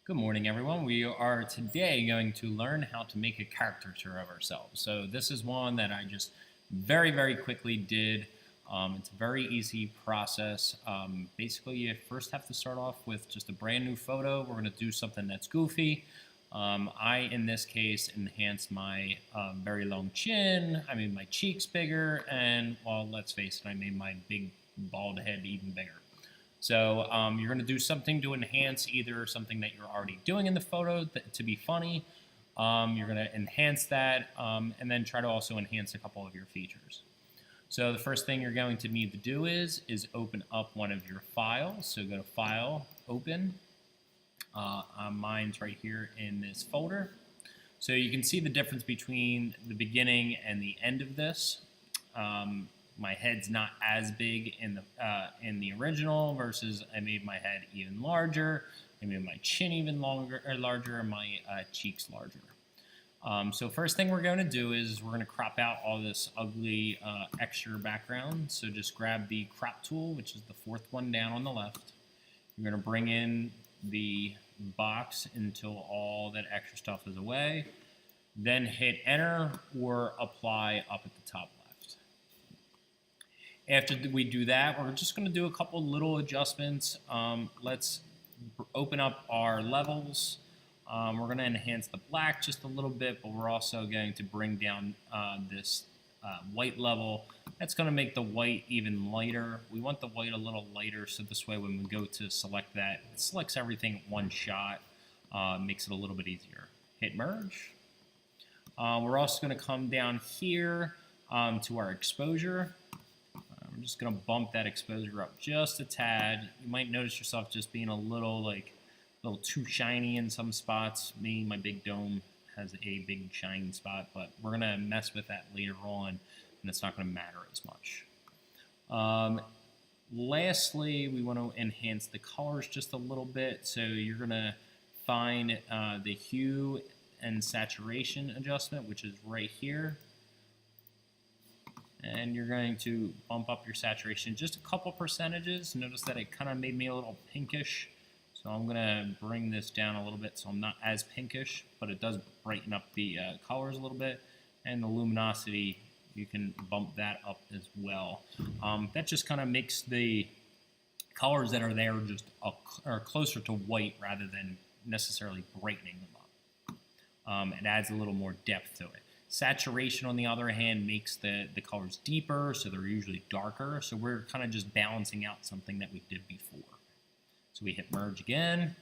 Good morning, everyone. We are today going to learn how to make a caricature of ourselves. So this is one that I just very quickly did. It's a very easy process. Basically, you first have to start off with just a brand new photo. We're going to do something that's goofy. In this case, enhanced my very long chin. I made my cheeks bigger, and, well, let's face it, I made my big bald head even bigger. So you're going to do something to enhance either something that you're already doing in the photo to be funny. You're going to enhance that and then try to also enhance a couple of your features. So the first thing you're going to need to do is open up one of your files. So go to File, Open. Mine's right here in this folder. So you can see the difference between the beginning and the end of this. My head's not as big in the original versus I made my head even larger. I made my chin even larger, and my cheeks larger. So first thing we're going to do is we're going to crop out all this ugly extra background. So just grab the crop tool, which is the fourth one down on the left. You're going to bring in the box until all that extra stuff is away. Then hit Enter or Apply up at the top left. After we do that, we're just going to do a couple little adjustments. Let's open up our levels. We're going to enhance the black just a little bit, but we're also going to bring down this white level. That's going to make the white even lighter. We want the white a little lighter, so this way when we go to select that, it selects everything at one shot, makes it a little bit easier. Hit Merge. We're also going to come down here to our exposure. I'm just going to bump that exposure up just a tad. You might notice yourself just being a little too shiny in some spots. Me, my big dome has a big shining spot, but we're going to mess with that later on, and it's not going to matter as much. Lastly, we want to enhance the colors just a little bit. So you're going to find the hue and saturation adjustment, which is right here. And you're going to bump up your saturation just a couple percentages. Notice that it kind of made me a little pinkish. So I'm going to bring this down a little bit so I'm not as pinkish, but it does brighten up the colors a little bit. And the luminosity, you can bump that up as well. That just kind of makes the colors that are there just are closer to white rather than necessarily brightening them up. It adds a little more depth to it. Saturation, on the other hand, makes the colors deeper, so they're usually darker. So we're kind of just balancing out something that we did before. So we hit Merge again.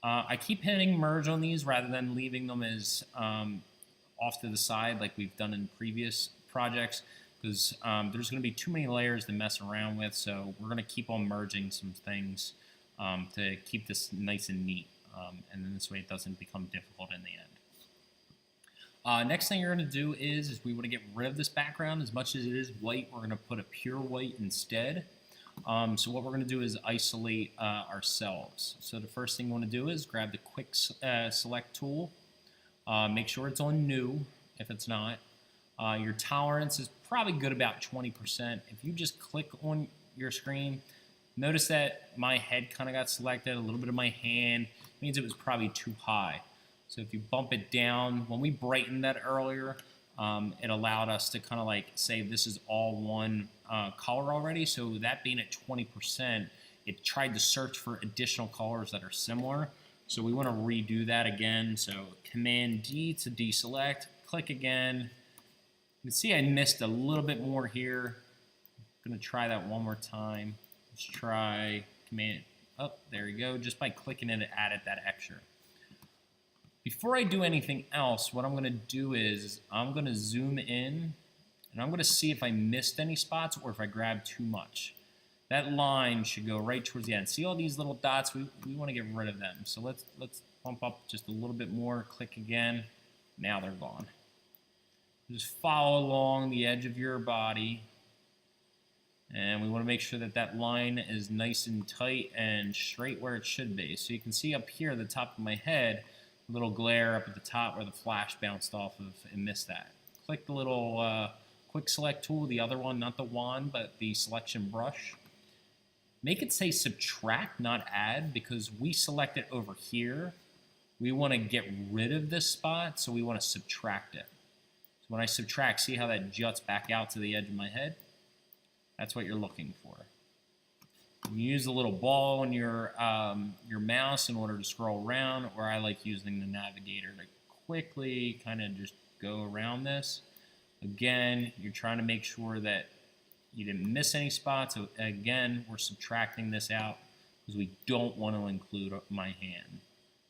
I keep hitting Merge on these rather than leaving them as off to the side like we've done in previous projects, because there's going to be too many layers to mess around with. So we're going to keep on merging some things to keep this nice and neat, and then this way it doesn't become difficult in the end. Next thing you're going to do is we want to get rid of this background. As much as it is white, we're going to put a pure white instead. So what we're going to do is isolate ourselves. So the first thing you want to do is grab the quick select tool. Make sure it's on new if it's not. Your tolerance is probably good about 20%. If you just click on your screen, notice that my head kind of got selected, a little bit of my hand. It means it was probably too high. So if you bump it down, when we brightened that earlier, it allowed us to kind of like say this is all one color already. So that being at 20%, it tried to search for additional colors that are similar. So we want to redo that again. So Command D to deselect, click again. You can see I missed a little bit more here. I'm going to try that one more time. Let's try Command, oh, there you go. Just by clicking it, it added that extra. Before I do anything else, what I'm going to do is I'm going to zoom in, and I'm going to see if I missed any spots or if I grabbed too much. That line should go right towards the end. See all these little dots? We want to get rid of them. So let's bump up just a little bit more. Click again. Now they're gone. Just follow along the edge of your body. And we want to make sure that that line is nice and tight and straight where it should be. So you can see up here at the top of my head, a little glare up at the top where the flash bounced off of and missed that. Click the little quick select tool, the other one, not the wand, but the selection brush. Make it say subtract, not add, because we select it over here. we want to get rid of this spot, so we want to subtract it. So when I subtract, see how that juts back out to the edge of my head? That's what you're looking for. You use the little ball on your mouse in order to scroll around, or I like using the navigator to quickly kind of just go around this. Again, you're trying to make sure that you didn't miss any spots. So again, we're subtracting this out because we don't want to include my hand.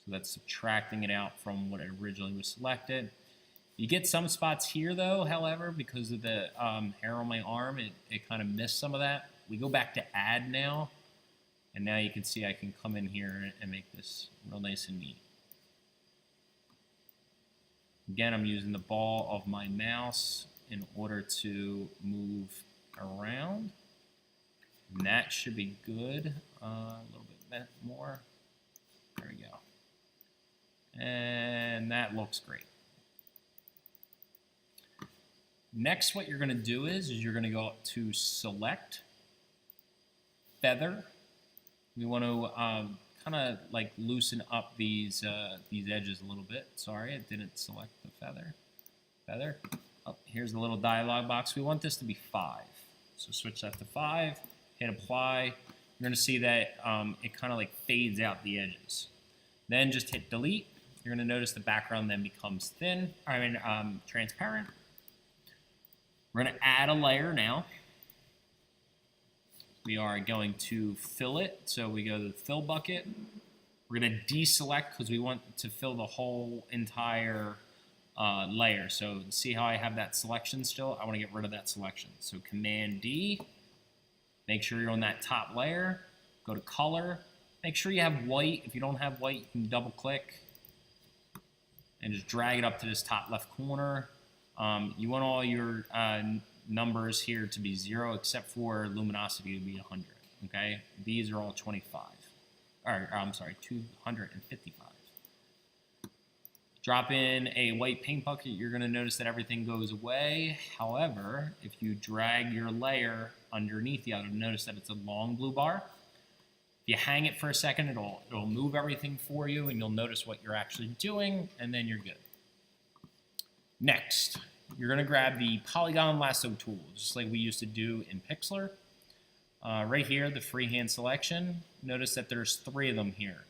So that's subtracting it out from what originally was selected. You get some spots here though, however, because of the hair on my arm, it kind of missed some of that. We go back to add now, and now you can see I can come in here and make this real nice and neat. Again, I'm using the ball of my mouse in order to move around. And that should be good. A little bit more. There we go. And that looks great. Next, what you're going to do is you're going to go up to Select, Feather. We want to kind of like loosen up these edges a little bit. Sorry, it didn't select the feather. Oh, here's the little dialog box. We want this to be 5. So switch that to 5, hit apply. You're going to see that it kind of like fades out the edges. Then just hit delete. You're going to notice the background then becomes transparent. We're going to add a layer now. We are going to fill it. So we go to the fill bucket. We're going to deselect because we want to fill the whole entire layer. So see how I have that selection still? I want to get rid of that selection. So Command D. Make sure you're on that top layer. Go to color. Make sure you have white. If you don't have white, you can double click and just drag it up to this top left corner. You want all your numbers here to be 0 except for luminosity to be 100. Okay, these are all 25. Or I'm sorry, 255. Drop in a white paint bucket. You're going to notice that everything goes away. However, if you drag your layer underneath, you'll notice that it's a long blue bar. If you hang it for a second, it'll move everything for you, and you'll notice what you're actually doing, and then you're good. Next, you're going to grab the polygon lasso tool, just like we used to do in Pixlr. Right here, the freehand selection. Notice that there's 3 of them here.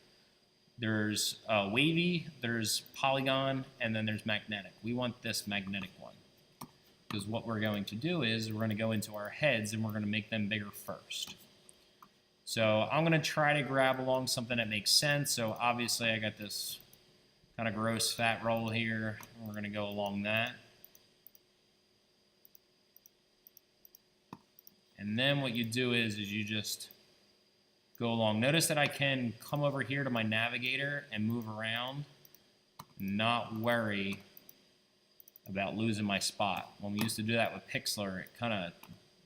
There's wavy, there's polygon, and then there's magnetic. We want this magnetic one. Because what we're going to do is we're going to go into our heads and we're going to make them bigger first. So I'm going to try to grab along something that makes sense. So obviously I got this kind of gross fat roll here. We're going to go along that. And then what you do is you just go along. Notice that I can come over here to my navigator and move around, not worry about losing my spot. When we used to do that with Pixlr, it kind of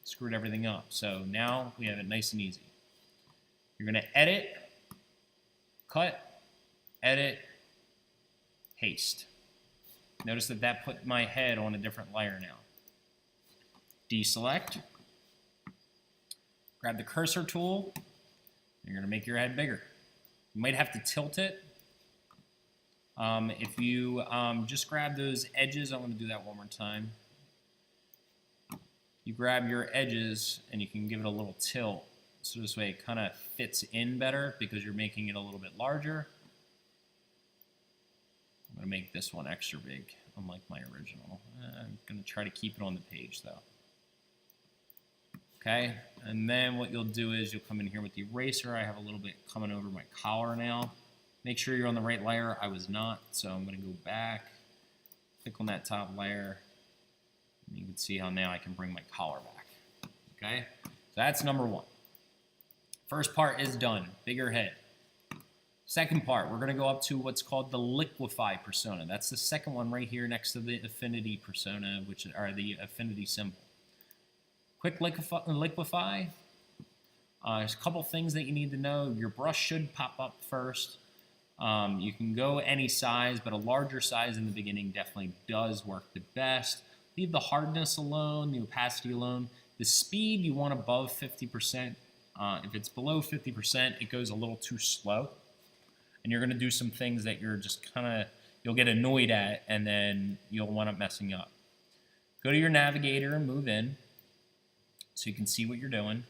screwed everything up. So now we have it nice and easy. You're going to edit, cut, edit, paste. Notice that that put my head on a different layer now. Deselect. Grab the cursor tool. You're going to make your head bigger. You might have to tilt it. If you just grab those edges, I'm going to do that one more time. You grab your edges and you can give it a little tilt. So this way it kind of fits in better because you're making it a little bit larger. I'm going to make this one extra big, unlike my original. I'm going to try to keep it on the page though. Okay, and then what you'll do is you'll come in here with the eraser. I have a little bit coming over my collar now. Make sure you're on the right layer. I was not, so I'm going to go back, click on that top layer, and you can see how now I can bring my collar back. Okay, so that's number 1. First part is done, bigger head. Second part, we're going to go up to what's called the liquefy persona. That's the second one right here next to the affinity persona, which are the affinity symbol. Quick liquefy. There's a couple things that you need to know. Your brush should pop up first. You can go any size, but a larger size in the beginning definitely does work the best. Leave the hardness alone, the opacity alone. The speed you want above 50%. If it's below 50%, it goes a little too slow. and you're going to do some things that you're just you'll get annoyed at, and then you'll wind up messing up. Go to your navigator and move in so you can see what you're doing.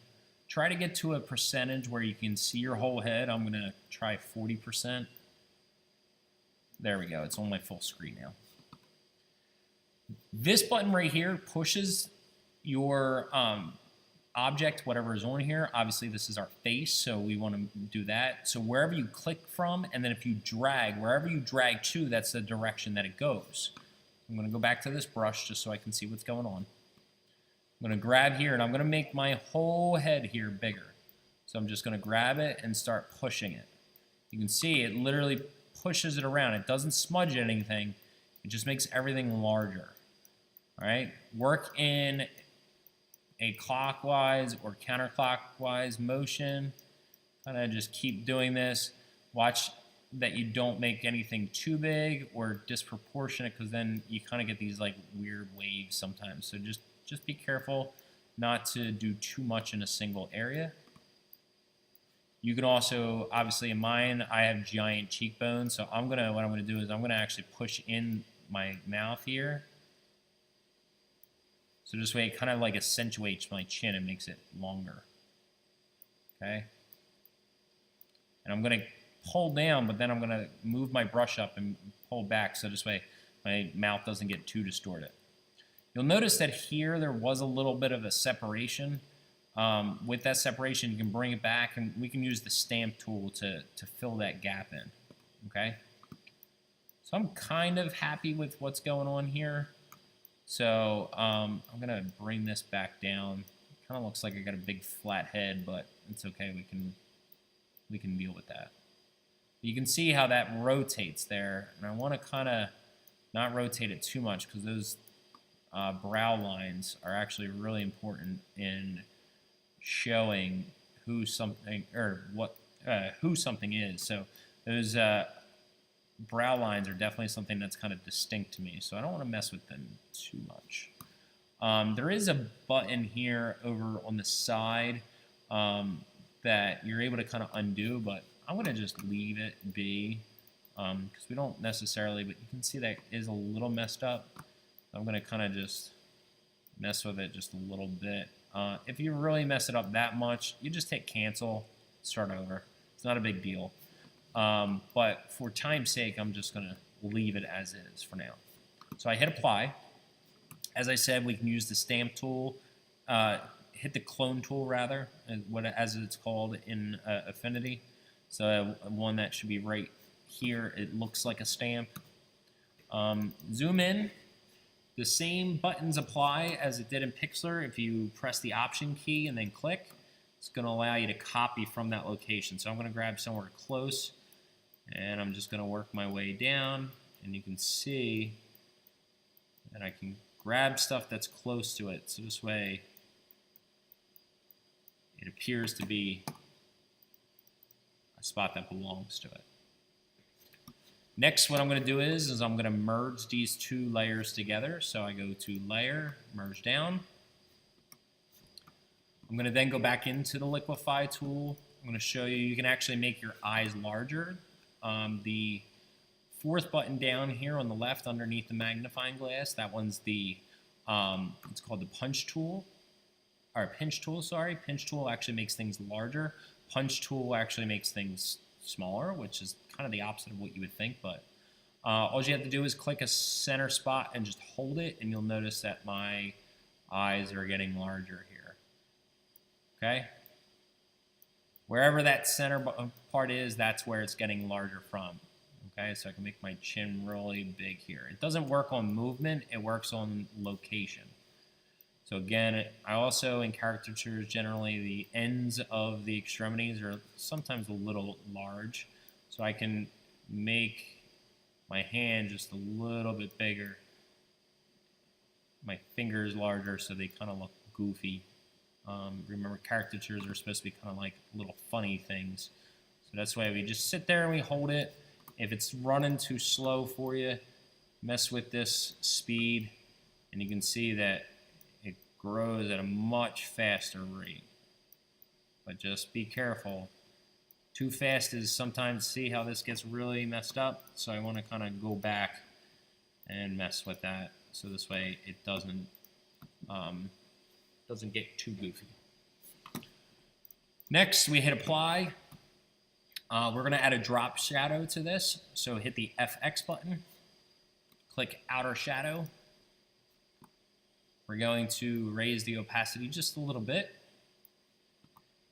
Try to get to a percentage where you can see your whole head. I'm going to try 40%. There we go. It's on my full screen now. This button right here pushes your object, whatever is on here. Obviously, this is our face, so we want to do that. So wherever you click from, and then if you drag, wherever you drag to, that's the direction that it goes. I'm going to go back to this brush just so I can see what's going on. I'm going to grab here, and I'm going to make my whole head here bigger. So I'm just going to grab it and start pushing it. You can see it literally pushes it around. It doesn't smudge anything. It just makes everything larger. All right? Work in a clockwise or counterclockwise motion. Kind of just keep doing this. Watch that you don't make anything too big or disproportionate, because then you kind of get these like weird waves sometimes. So just be careful not to do too much in a single area. You can also, obviously in mine, I have giant cheekbones, so what I'm gonna do is I'm gonna actually push in my mouth here. So this way it kind of like accentuates my chin and makes it longer. Okay? And I'm gonna pull down, but then I'm gonna move my brush up and pull back, so this way my mouth doesn't get too distorted. You'll notice that here there was a little bit of a separation. With that separation, you can bring it back, and we can use the stamp tool to fill that gap in. Okay? So I'm kind of happy with what's going on here. So I'm going to bring this back down. Kind of looks like I got a big flat head, but it's okay. We can deal with that. You can see how that rotates there, and I want to kind of not rotate it too much, because those brow lines are actually really important in showing who something is. So those brow lines are definitely something that's kind of distinct to me, so I don't want to mess with them too much. There is a button here over on the side that you're able to kind of undo, but I'm going to just leave it be, because we don't necessarily, but you can see that is a little messed up. I'm going to kind of just mess with it just a little bit. If you really mess it up that much, you just hit cancel, start over. It's not a big deal. But for time's sake, I'm just going to leave it as is for now. So I hit apply. As I said, we can use the stamp tool, hit the clone tool rather, as it's called in Affinity. So one that should be right here. It looks like a stamp. Zoom in. The same buttons apply as it did in Pixlr. If you press the Option key and then click, it's going to allow you to copy from that location. So I'm going to grab somewhere close, and I'm just going to work my way down, and you can see that I can grab stuff that's close to it. So this way, it appears to be a spot that belongs to it. Next, what I'm going to do is I'm going to merge these two layers together. So I go to Layer, Merge Down. I'm going to then go back into the Liquify tool. I'm going to show you, you can actually make your eyes larger. The fourth button down here on the left underneath the magnifying glass, that one's the, it's called the Punch tool, or Pinch tool, sorry. Pinch tool actually makes things larger. Punch tool actually makes things smaller, which is kind of the opposite of what you would think, but all you have to do is click a center spot and just hold it, and you'll notice that my eyes are getting larger here. Okay? Wherever that center part is, that's where it's getting larger from. Okay, so I can make my chin really big here. It doesn't work on movement, it works on location. So again, I also, in caricatures, generally the ends of the extremities are sometimes a little large. So I can make my hand just a little bit bigger. My fingers larger so they kind of look goofy. Remember, caricatures are supposed to be kind of like little funny things. So that's why we just sit there and we hold it. If it's running too slow for you, mess with this speed, and you can see that it grows at a much faster rate. But just be careful Too fast is sometimes, see how this gets really messed up, so I want to kind of go back and mess with that, so this way it doesn't get too goofy. Next, we hit apply. We're going to add a drop shadow to this, so hit the FX button, click outer shadow. We're going to raise the opacity just a little bit.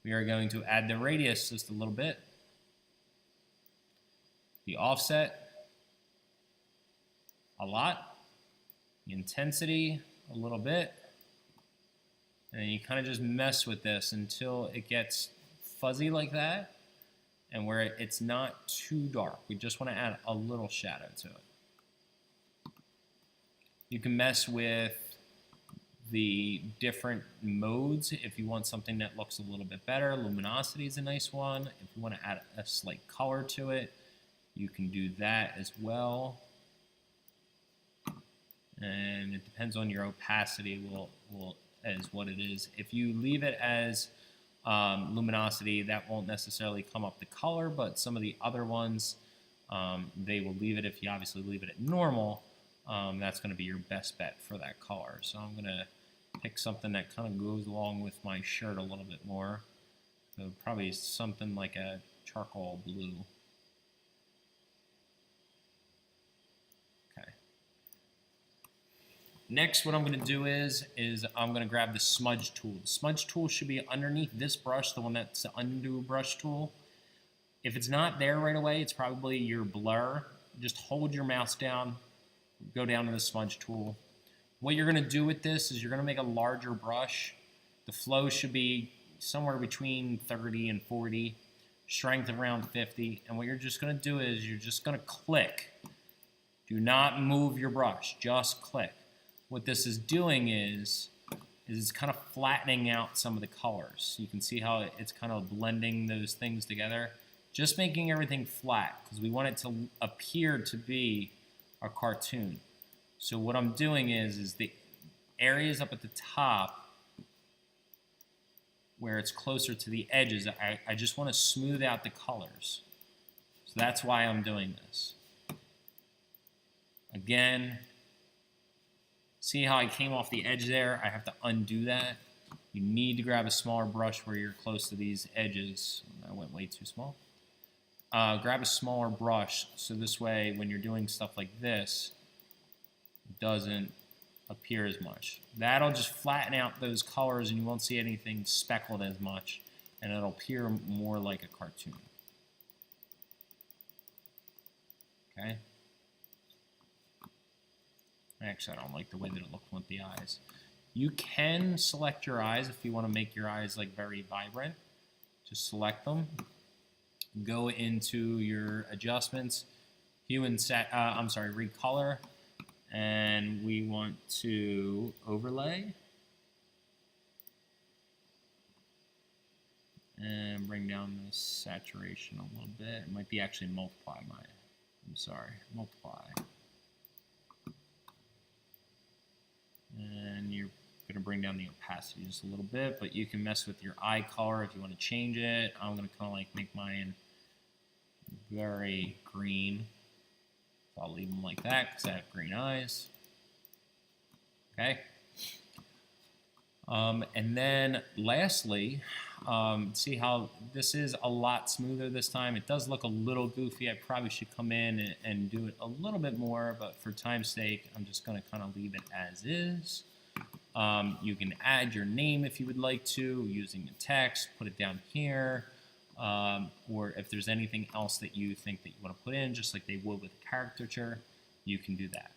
We are going to add the radius just a little bit, the offset a lot, the intensity a little bit, and then you kind of just mess with this until it gets fuzzy like that and where it's not too dark. We just want to add a little shadow to it. You can mess with the different modes if you want something that looks a little bit better. Luminosity is a nice one. If you want to add a slight color to it, you can do that as well. And it depends on your opacity as what it is. If you leave it as luminosity, that won't necessarily come up the color, but some of the other ones, they will leave it. If you obviously leave it at normal, that's going to be your best bet for that color. So I'm going to pick something that kind of goes along with my shirt a little bit more. So probably something like a charcoal blue. Okay. Next, what I'm going to do is I'm going to grab the smudge tool. The smudge tool should be underneath this brush, the one that's the undo brush tool. If it's not there right away, it's probably your blur. Just hold your mouse down, go down to the smudge tool. What you're going to do with this is you're going to make a larger brush. The flow should be somewhere between 30 and 40, strength around 50. And what you're just going to do is you're just going to click. Do not move your brush, just click. What this is doing is it's kind of flattening out some of the colors. You can see how it's kind of blending those things together. Just making everything flat because we want it to appear to be a cartoon. So what I'm doing is the areas up at the top where it's closer to the edges, I just want to smooth out the colors. So that's why I'm doing this. Again, see how I came off the edge there? I have to undo that. You need to grab a smaller brush where you're close to these edges. I went way too small. Grab a smaller brush so this way when you're doing stuff like this, it doesn't appear as much. That'll just flatten out those colors and you won't see anything speckled as much and it'll appear more like a cartoon. Okay? Actually, I don't like the way that it looked with the eyes. You can select your eyes if you want to make your eyes like very vibrant. Just select them. Go into your adjustments, hue and recolor, and we want to overlay and bring down the saturation a little bit. It might be actually multiply multiply. And you're going to bring down the opacity just a little bit, but you can mess with your eye color if you want to change it. I'm going to kind of like make mine very green. So I'll leave them like that because I have green eyes. Okay. And then lastly, see how this is a lot smoother this time. It does look a little goofy. I probably should come in and do it a little bit more, but for time's sake, I'm just going to kind of leave it as is. You can add your name if you would like to using the text, put it down here, or if there's anything else that you think that you want to put in, just like they would with a caricature, you can do that.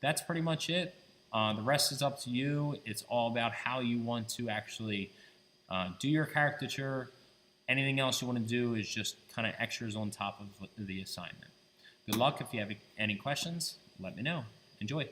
That's pretty much it. The rest is up to you. It's all about how you want to actually do your caricature. Anything else you want to do is just kind of extras on top of the assignment. Good luck. If you have any questions, let me know. Enjoy.